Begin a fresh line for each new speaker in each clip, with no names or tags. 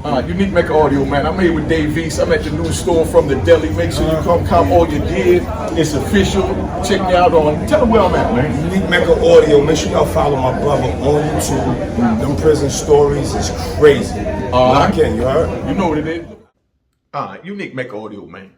Unique Mecca Audio, man. I'm here with Dave East. I'm at the new store from the deli. Make sure you come cop all your gear. It's official. Check me out on. Tell them where I'm at, man.
Unique Mecca Audio. Make sure y'all follow my brother on YouTube. Them prison stories is crazy. Lock in, you heard?
You know what it is. Unique Mecca Audio, man.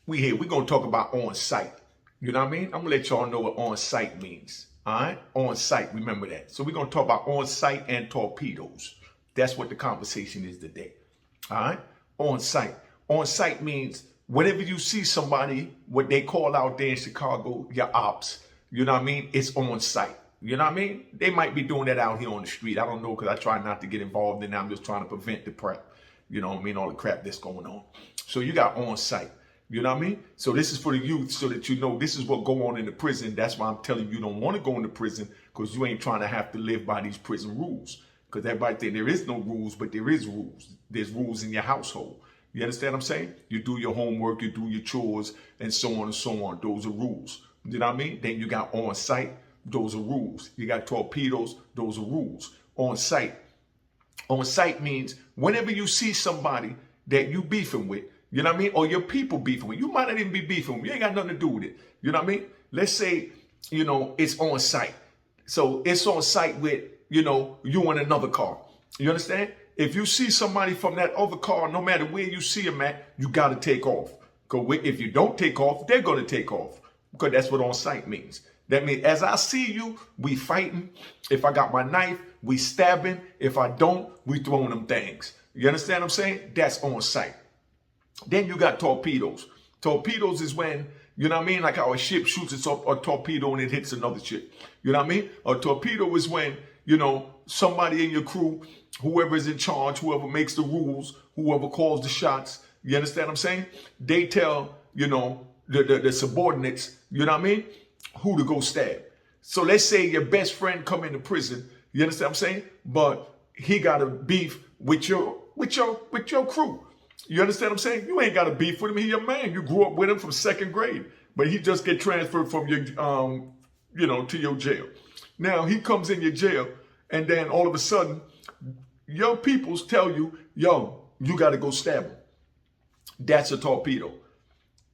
We here. We're gonna talk about on site. You know what I mean? I'm gonna let y'all know what on site means. All right, on site. Remember that. So we're gonna talk about on site and torpedoes. That's what the conversation is today. All right, on site. On site means whenever you see somebody, what they call out there in Chicago, your ops. You know what I mean? It's on site. You know what I mean? They might be doing that out here on the street. I don't know, because I try not to get involved in that. I'm just trying to prevent the prep. You know what I mean? All the crap that's going on. So you got on site. You know what I mean? So this is for the youth, so that you know this is what go on in the prison. That's why I'm telling you don't want to go into prison, because you ain't trying to have to live by these prison rules. Because everybody think there is no rules, but there is rules. There's rules in your household. You understand what I'm saying? You do your homework, you do your chores, and so on and so on. Those are rules. You know what I mean? Then you got on site. Those are rules. You got torpedoes. Those are rules. On site. On site means whenever you see somebody that you beefing with, you know what I mean? Or your people beefing with. You might not even be beefing with. You ain't got nothing to do with it. You know what I mean? Let's say, you know, it's on site. So it's on site with, you know, you in another car. You understand? If you see somebody from that other car, no matter where you see them at, you got to take off. Because if you don't take off, they're going to take off. Because that's what on site means. That means as I see you, we fighting. If I got my knife, we stabbing. If I don't, we throwing them things. You understand what I'm saying? That's on site. Then you got torpedoes. Torpedoes is when, you know what I mean? Like how a ship shoots a torpedo and it hits another ship. You know what I mean? A torpedo is when, you know, somebody in your crew, whoever is in charge, whoever makes the rules, whoever calls the shots, you understand what I'm saying? They tell, you know, the subordinates, you know what I mean, who to go stab. So let's say your best friend come into prison, you understand what I'm saying? But he got a beef with your crew. You understand what I'm saying? You ain't got a beef with him. He your man. You grew up with him from second grade. But he just get transferred from your, you know, to your jail. Now he comes in your jail, and then all of a sudden, your peoples tell you, yo, you got to go stab him. That's a torpedo.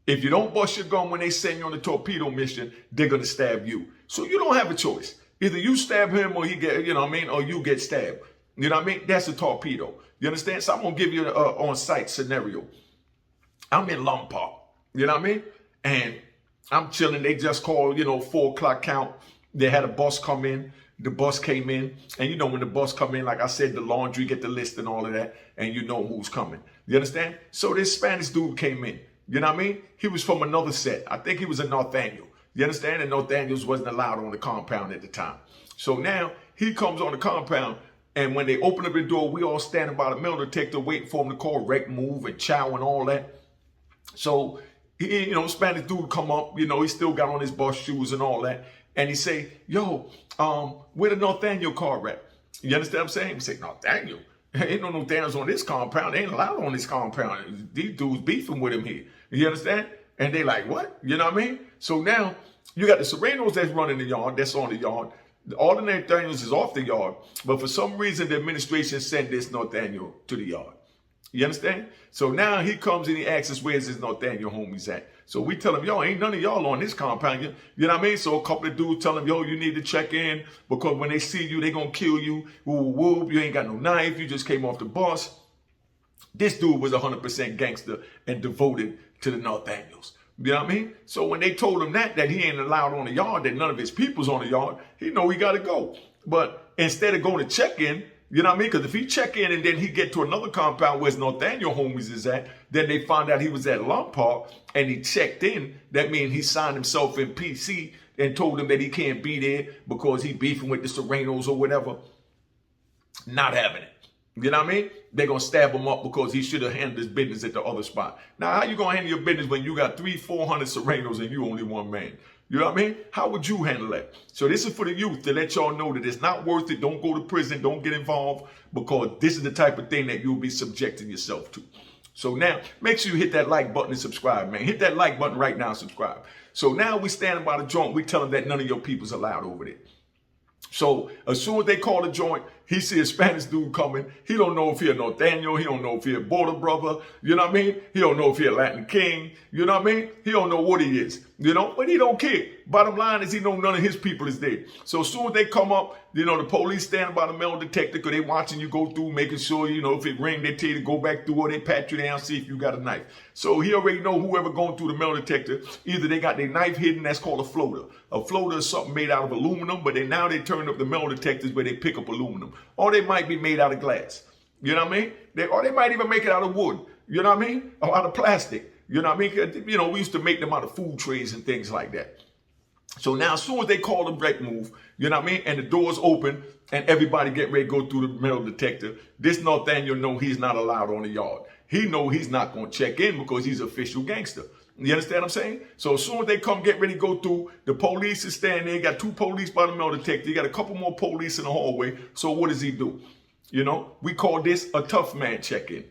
If you don't bust your gun when they send you on a torpedo mission, they're going to stab you. So you don't have a choice. Either you stab him or he get, you know what I mean, or you get stabbed. You know what I mean? That's a torpedo. You understand? So I'm going to give you an on-site scenario. I'm in Long Park. You know what I mean? And I'm chilling. They just called, you know, 4 o'clock count. They had a bus come in. The bus came in. And you know when the bus come in, like I said, the laundry, get the list and all of that. And you know who's coming. You understand? So this Spanish dude came in. You know what I mean? He was from another set. I think he was in Nathaniel. You understand? And Nathaniel's wasn't allowed on the compound at the time. So now he comes on the compound. And when they open up the door, we all standing by the metal detector waiting for him to call wreck, move, and chow and all that. So, he, you know, Spanish dude come up, you know, he still got on his bus shoes and all that. And he say, yo, where the Nathaniel car at? You understand what I'm saying? We say, Nathaniel? Ain't no Nathaniels on this compound. They ain't allowed on this compound. These dudes beefing with him here. You understand? And they like, what? You know what I mean? So now, you got the Serenos that's running the yard, that's on the yard. All the Nathaniels is off the yard, but for some reason the administration sent this Nathaniel to the yard. You understand? So now he comes and he asks us, where's this Nathaniel homies at? So we tell him, yo, ain't none of y'all on this compound. You know what I mean? So a couple of dudes tell him, yo, you need to check in, because when they see you, they gonna kill you. Woo, woo, you ain't got no knife. You just came off the bus. This dude was 100% gangster and devoted to the Nathaniels. You know what I mean? So when they told him that he ain't allowed on the yard, that none of his people's on the yard, he know he got to go. But instead of going to check in, you know what I mean? Because if he check in and then he get to another compound where Nathaniel homies is at, then they found out he was at Long Park and he checked in. That means he signed himself in PC and told him that he can't be there because he beefing with the Serenos or whatever. Not having it. You know what I mean? They're going to stab him up because he should have handled his business at the other spot. Now, how you going to handle your business when you got 300-400 Serenos and you only one man? You know what I mean? How would you handle that? So this is for the youth to let y'all know that it's not worth it. Don't go to prison. Don't get involved, because this is the type of thing that you'll be subjecting yourself to. So now, make sure you hit that like button and subscribe, man. Hit that like button right now and subscribe. So now we standing by the joint. We tell them that none of your people's allowed over there. So as soon as they call the joint, He see a Spanish dude coming. He don't know if he a Nathaniel. He don't know if he a border brother. You know what I mean? He don't know if he a Latin king. You know what I mean? He don't know what he is. But he don't care. Bottom line is he know none of his people is there. So as soon as they come up, the police standing by the metal detector because they watching you go through, making sure, if it ring, they tell you to go back through or they pat you down, see if you got a knife. So he already know whoever going through the metal detector, either they got their knife hidden, that's called a floater. A floater is something made out of aluminum, but now they turn up the metal detectors where they pick up aluminum. Or they might be made out of glass. You know what I mean? Or they might even make it out of wood. You know what I mean? Or out of plastic. You know what I mean? We used to make them out of food trays and things like that. So now as soon as they call the break move, you know what I mean? And the doors open and everybody get ready to go through the metal detector. This Nathaniel know he's not allowed on the yard. He know he's not going to check in because he's an official gangster. You understand what I'm saying? So as soon as they come get ready to go through, the police is standing there. You got 2 police by the metal detector. You got a couple more police in the hallway. So what does he do? We call this a tough man check-in.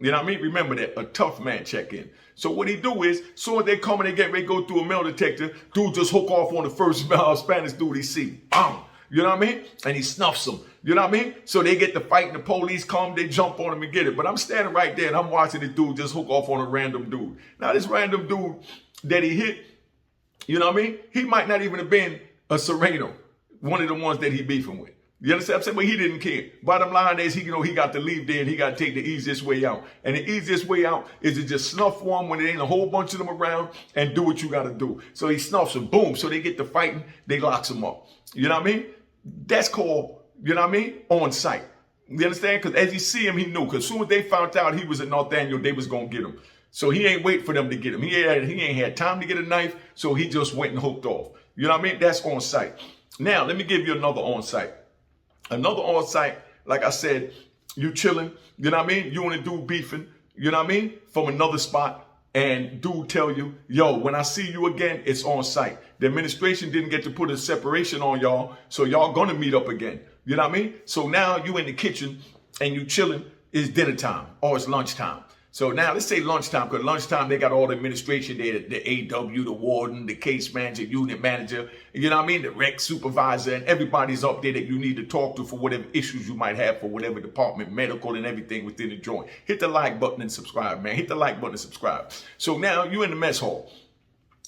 You know what I mean? Remember that, a tough man check-in. So what he do is, soon as they come and they get ready to go through a metal detector, dude just hook off on the first Spanish dude he see. Bam! You know what I mean? And he snuffs him. You know what I mean? So they get to fight and the police come, they jump on him and get it. But I'm standing right there and I'm watching the dude just hook off on a random dude. Now this random dude that he hit, you know what I mean? He might not even have been a Sereno, one of the ones that he beefing with. You understand what I'm saying? But he didn't care. Bottom line is, he got to leave there and he got to take the easiest way out. And the easiest way out is to just snuff one when there ain't a whole bunch of them around and do what you got to do. So he snuffs them, boom. So they get to fighting, they locks them up. You know what I mean? That's called, on site. You understand? Because as you see him, he knew. Because as soon as they found out he was a Nathaniel, they was going to get him. So he ain't wait for them to get him. He ain't had time to get a knife, so he just went and hooked off. You know what I mean? That's on site. Now, let me give you another on site. Another on site, like I said, you chilling, you know what I mean? You and a dude beefing, you know what I mean? From another spot, and dude tell you, yo, when I see you again, it's on site. The administration didn't get to put a separation on y'all, so y'all gonna meet up again. You know what I mean? So now you in the kitchen and you chilling, it's dinner time or it's lunchtime. So now let's say lunchtime, because lunchtime they got all the administration there, the AW, the warden, the case manager, unit manager, you know what I mean, the rec supervisor, and everybody's up there that you need to talk to for whatever issues you might have for whatever department, medical and everything within the joint. Hit the like button and subscribe, man. Hit the like button and subscribe. So now you in the mess hall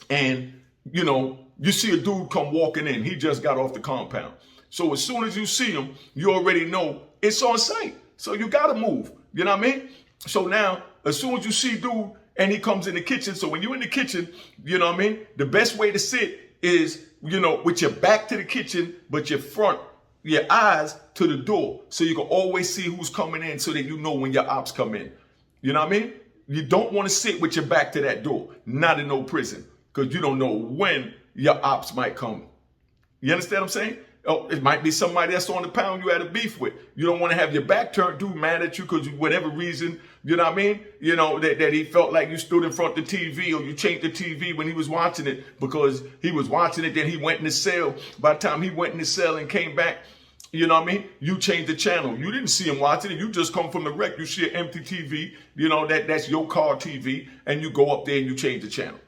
and, you see a dude come walking in. He just got off the compound. So as soon as you see him, you already know it's on site. So you got to move. You know what I mean? So now, as soon as you see dude and he comes in the kitchen, so when you're in the kitchen, you know what I mean? The best way to sit is, with your back to the kitchen, but your eyes to the door. So you can always see who's coming in so that you know when your ops come in. You know what I mean? You don't want to sit with your back to that door, not in no prison, because you don't know when your ops might come. You understand what I'm saying? Oh, it might be somebody that's on the pound you had a beef with. You don't want to have your back turned, dude mad at you because whatever reason, you know what I mean? That he felt like you stood in front of the TV or you changed the TV when he was watching it because he was watching it, then he went in the cell. By the time he went in the cell and came back, you know what I mean? You changed the channel. You didn't see him watching it. You just come from the wreck. You see an empty TV, that's your car TV, and you go up there and you change the channel.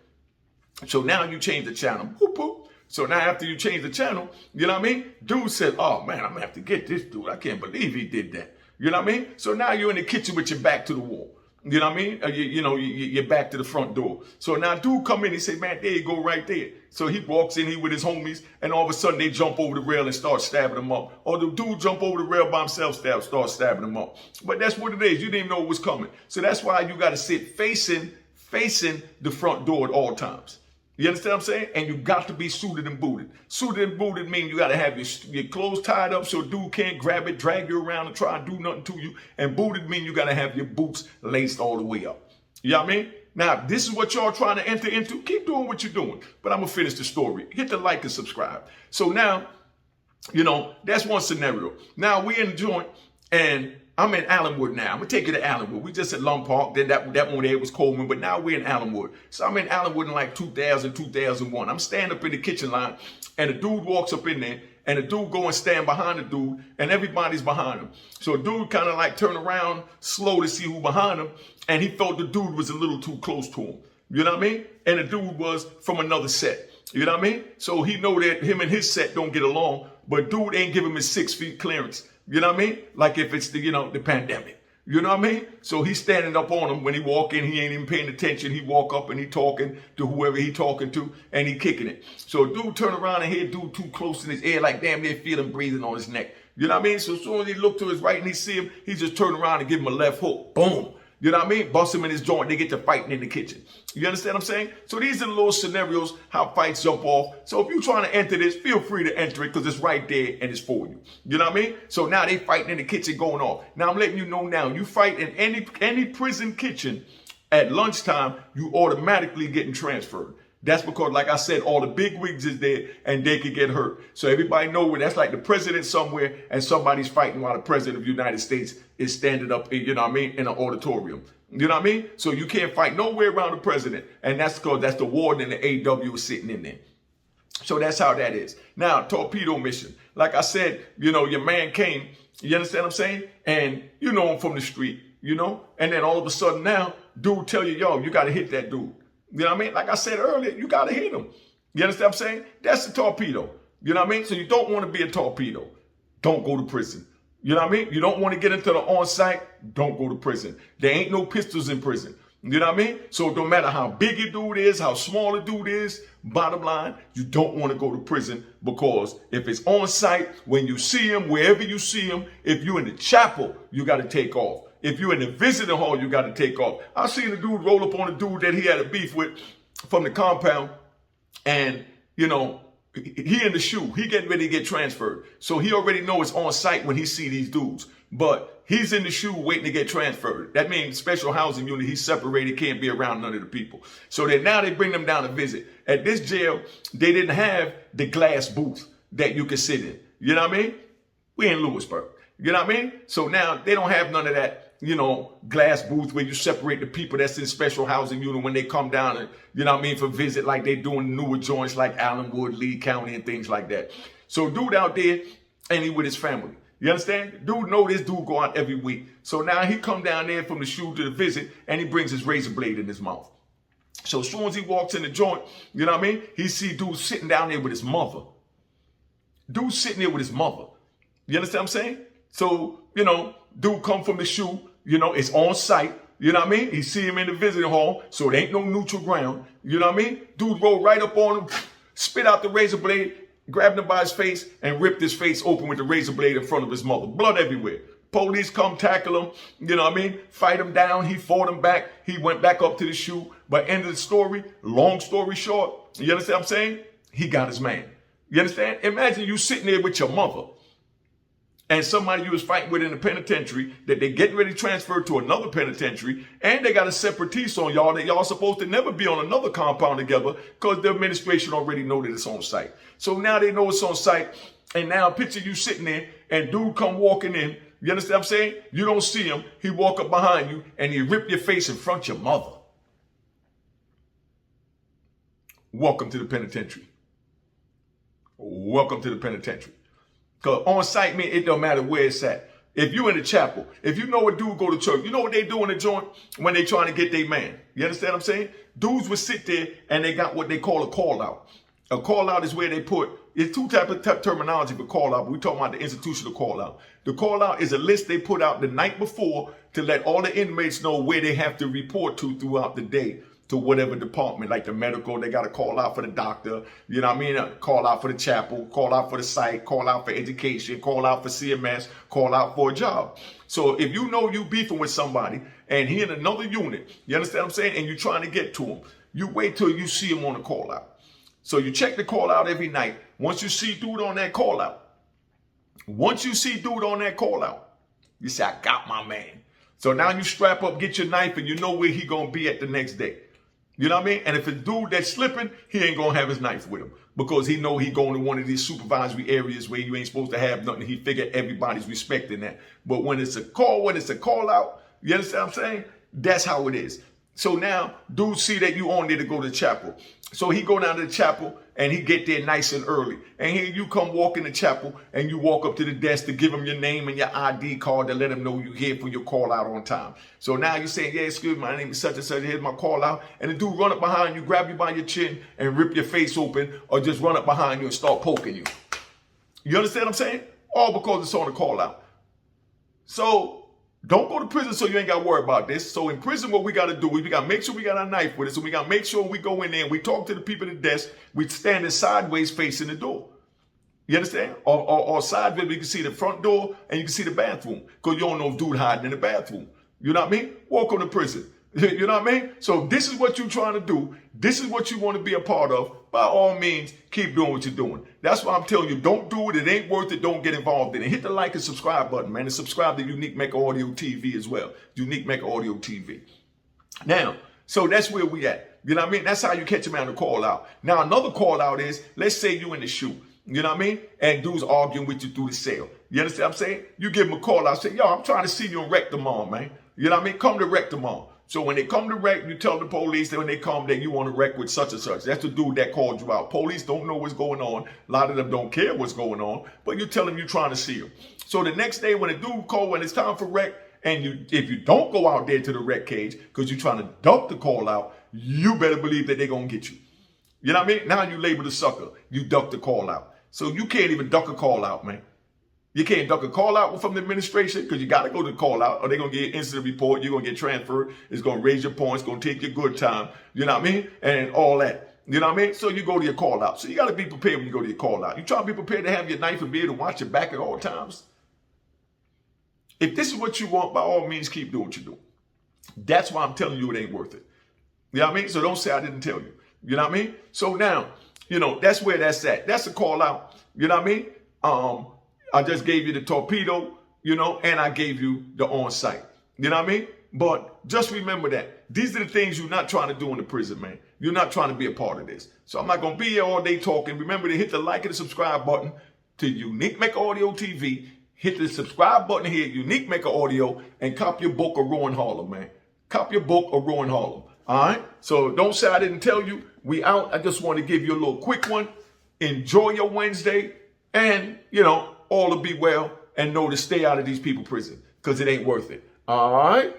So now you change the channel. Boop, boop. So now after you change the channel, you know what I mean? Dude said, oh man, I'm gonna have to get this dude. I can't believe he did that. You know what I mean? So now you're in the kitchen with your back to the wall. You know what I mean? You're back to the front door. So now dude come in, he say, man, there you go right there. So he walks in here with his homies and all of a sudden they jump over the rail and start stabbing him up. Or the dude jump over the rail by himself, start stabbing him up. But that's what it is. You didn't even know what was coming. So that's why you got to sit facing the front door at all times. You understand what I'm saying? And you got to be suited and booted. Suited and booted means you got to have your clothes tied up so a dude can't grab it, drag you around and try and do nothing to you. And booted means you got to have your boots laced all the way up. You know what I mean? Now, this is what y'all trying to enter into. Keep doing what you're doing. But I'm going to finish the story. Hit the like and subscribe. So now, that's one scenario. Now, we in the joint and I'm in Allenwood now. I'm going to take you to Allenwood. We just at Lum Park. Then that one there was Coleman, but now we're in Allenwood. So I'm in Allenwood in like 2000, 2001. I'm standing up in the kitchen line, and a dude walks up in there, and the dude go and stand behind the dude, and everybody's behind him. So a dude kind of like turn around slow to see who behind him, and he felt the dude was a little too close to him. You know what I mean? And the dude was from another set. You know what I mean? So he know that him and his set don't get along, but dude ain't give him his 6 feet clearance. You know what I mean? Like if it's the pandemic. You know what I mean? So he's standing up on him when he walk in. He ain't even paying attention. He walk up and he talking to whoever he talking to, and he kicking it. So dude turn around and hear dude too close in his ear, like damn, they feel him breathing on his neck. You know what I mean? So as soon as he look to his right and he see him, he just turn around and give him a left hook. Boom. You know what I mean? Bust him in his joint. They get to fighting in the kitchen. You understand what I'm saying? So these are the little scenarios how fights jump off. So if you're trying to enter this, feel free to enter it because it's right there and it's for you. You know what I mean? So now they fighting in the kitchen going off. Now I'm letting you know now, you fight in any prison kitchen at lunchtime, you automatically getting transferred. That's because, like I said, all the big wigs is there and they could get hurt. So everybody know where that's like the president somewhere and somebody's fighting while the president of the United States is standing up, you know what I mean, in an auditorium. You know what I mean? So you can't fight nowhere around the president. And that's because that's the warden and the AW is sitting in there. So that's how that is. Now, torpedo mission. Like I said, your man came, you understand what I'm saying? And you know him from the street, and then all of a sudden now, dude tell you, yo, you got to hit that dude. You know what I mean? Like I said earlier, you got to hit him. You understand what I'm saying? That's a torpedo. You know what I mean? So you don't want to be a torpedo. Don't go to prison. You know what I mean? You don't want to get into the on-site. Don't go to prison. There ain't no pistols in prison. You know what I mean? So it don't matter how big a dude is, how small a dude is, bottom line, you don't want to go to prison because if it's on-site, when you see him, wherever you see him, if you're in the chapel, you got to take off. If you're in the visiting hall, you got to take off. I seen a dude roll up on a dude that he had a beef with from the compound. And, he in the shoe. He getting ready to get transferred. So he already know it's on site when he see these dudes. But he's in the shoe waiting to get transferred. That means special housing unit. He's separated, can't be around none of the people. So then now they bring them down to visit. At this jail, they didn't have the glass booth that you could sit in. You know what I mean? We in Lewisburg. You know what I mean? So now they don't have none of that, glass booth where you separate the people that's in special housing unit when they come down and, for visit like they doing newer joints like Allenwood, Lee County and things like that. So dude out there and he with his family. You understand? Dude know this dude go out every week. So now he come down there from the shoe to the visit and he brings his razor blade in his mouth. So as soon as he walks in the joint, you know what I mean? He see dude sitting down there with his mother. Dude sitting there with his mother. You understand what I'm saying? So, dude come from the shoe, it's on site. You know what I mean? He see him in the visiting hall, so it ain't no neutral ground. You know what I mean? Dude roll right up on him, spit out the razor blade, grabbed him by his face, and ripped his face open with the razor blade in front of his mother. Blood everywhere. Police come tackle him, you know what I mean? Fight him down. He fought him back. He went back up to the shoe. But end of the story, long story short, you understand what I'm saying? He got his man. You understand? Imagine you sitting there with your mother and somebody you was fighting with in the penitentiary that they getting ready to transfer to another penitentiary, and they got a separatist on y'all that y'all supposed to never be on another compound together because the administration already know that it's on site. So now they know it's on site, and now picture you sitting there and dude come walking in. You understand what I'm saying? You don't see him. He walk up behind you and he rip your face in front of your mother. Welcome to the penitentiary. Welcome to the penitentiary. Because on site, man, it don't matter where it's at. If you in the chapel, if you know a dude go to church, you know what they do in the joint when they trying to get their man. You understand what I'm saying? Dudes would sit there and they got what they call a call out. A call out is where they put, it's two types of terminology for call out, but we're talking about the institutional call out. The call out is a list they put out the night before to let all the inmates know where they have to report to throughout the day. To whatever department, like the medical, they got to call out for the doctor, you know what I mean? Call out for the chapel, call out for the site, call out for education, call out for CMS, call out for a job. So if you know you beefing with somebody and he in another unit, you understand what I'm saying? And you're trying to get to him, you wait till you see him on the call out. So you check the call out every night. Once you see dude on that call out, you say, I got my man. So now you strap up, get your knife, and you know where he gonna be at the next day. You know what I mean? And if it's dude that's slipping, he ain't going to have his knife with him because he know he going to one of these supervisory areas where you ain't supposed to have nothing. He figure everybody's respecting that. But when it's a call out, you understand what I'm saying? That's how it is. So now dude see that you on there to go to the chapel. So he go down to the chapel and he get there nice and early. And here you come walk in the chapel and you walk up to the desk to give him your name and your ID card to let him know you're here for your call out on time. So now you're saying, yeah, excuse me, my name is such and such. Here's my call out. And the dude run up behind you, grab you by your chin and rip your face open or just run up behind you and start poking you. You understand what I'm saying? All because it's on the call out. So don't go to prison so you ain't got to worry about this. So in prison, what we got to do is we got to make sure we got our knife with us. So we got to make sure we go in there and we talk to the people at the desk. We standing sideways facing the door. You understand? Or sideways, you can see the front door and you can see the bathroom. Because you don't know if dude hiding in the bathroom. You know what I mean? Walk on to prison. You know what I mean? So this is what you're trying to do. This is what you want to be a part of. By all means, keep doing what you're doing. That's why I'm telling you, don't do it. It ain't worth it. Don't get involved in it. Hit the like and subscribe button, man. And subscribe to Unique Mecca Audio TV as well. Unique Mecca Audio TV. Now, so that's where we at. You know what I mean? That's how you catch a man to call out. Now, another call out is, let's say you in the shoe. You know what I mean? And dude's arguing with you through the sale. You understand what I'm saying? You give him a call out, say, yo, I'm trying to see you in Wreck tomorrow, man. You know what I mean? Come to Wreck tomorrow. So when they come to Wreck, you tell the police that when they come that you want to wreck with such and such. That's the dude that called you out. Police don't know what's going on. A lot of them don't care what's going on, but you tell them you're trying to see him. So the next day when a dude call, when it's time for Wreck, and if you don't go out there to the Wreck cage because you're trying to duck the call out, you better believe that they're going to get you. You know what I mean? Now you label the sucker. You duck the call out. So you can't even duck a call out, man. You can't duck a call out from the administration because you got to go to the call out or they're going to get an incident report. You're going to get transferred. It's going to raise your points. It's going to take your good time. You know what I mean? And all that. You know what I mean? So you go to your call out. So you got to be prepared when you go to your call out. You try to be prepared to have your knife and be able to watch your back at all times. If this is what you want, by all means, keep doing what you're doing. That's why I'm telling you it ain't worth it. You know what I mean? So don't say I didn't tell you. You know what I mean? So now, you know, that's where that's at. That's a call out. You know what I mean? I just gave you the torpedo, you know, and I gave you the on-site. You know what I mean? But just remember that these are the things you're not trying to do in the prison, man. You're not trying to be a part of this. So I'm not going to be here all day talking. Remember to hit the like and the subscribe button to Unique Mecca Audio TV. Hit the subscribe button here, Unique Mecca Audio, and cop your book of Rowan Harlem, man. Cop your book of Rowan Harlem. All right? So don't say I didn't tell you. We out. I just want to give you a little quick one. Enjoy your Wednesday. And, you know, all to be well and know to stay out of these people prison because it ain't worth it. All right?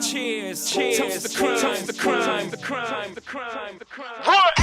Cheers, cheers, toast the crime, toast the crime, the crime, the crime, the crime.
What?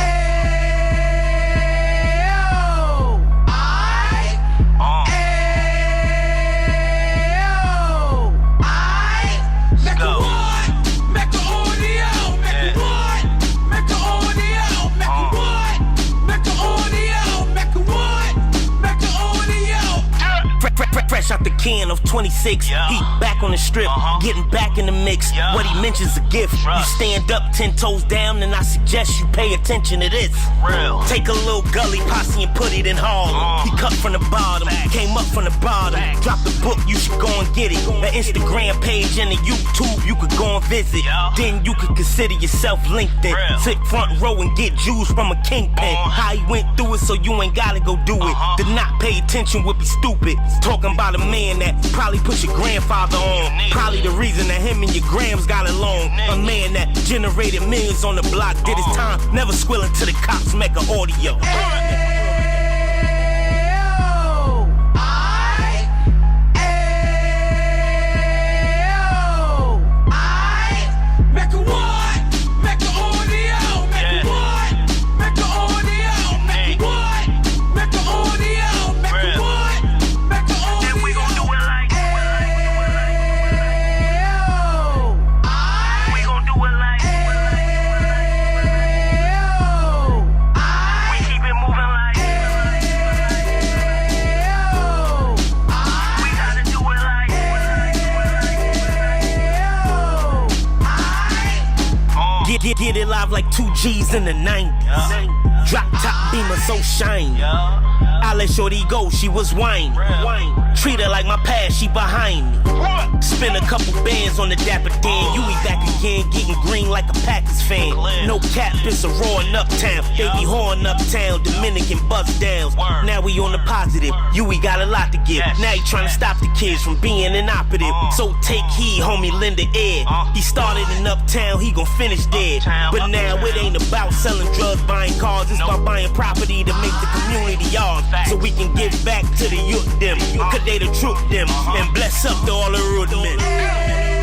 Fresh out the can of 26,
yeah.
He back on the strip, getting back in the mix.
Yeah.
What he mentions a gift.
Right.
You stand up 10 toes down, and I suggest you pay attention to this.
Real.
Take a little gully posse and put it in Harlem. He cut from the bottom, came up from the bottom. Drop the book, you should go and get it. The Instagram page and the YouTube, you could go and visit.
Yeah.
Then you could consider yourself LinkedIn.
Real.
Sit front row and get Jews from a kingpin. How he went through it, so you ain't gotta go do it. To not pay attention would be stupid. Talking about a man that probably put your grandfather on. Probably the reason that him and your grams got along. A man that generated millions on the block, did his time, never squilling to the cops, Mecca Audio. Get it live like 2 G's in the 90s. Drop top beamer so shiny. I let shorty go, she was whining. Treat her like my past, she behind me. Spin a couple bands on the Dapper Dan. You be back again, getting green like a Packers fan. No cap, it's a roaring uptown. They be horn uptown, Dominican bust downs. Now we on the positive, we got a lot to give. Now he trying to stop the kids from being inoperative. So take heed, homie, lend a ear. He started in uptown, he gon' finish dead. But now it ain't about selling drugs, buying cars. It's about buying property to make the community ours. So we can give back to the youth them. Cause they the truth them. And bless up to all the rude men.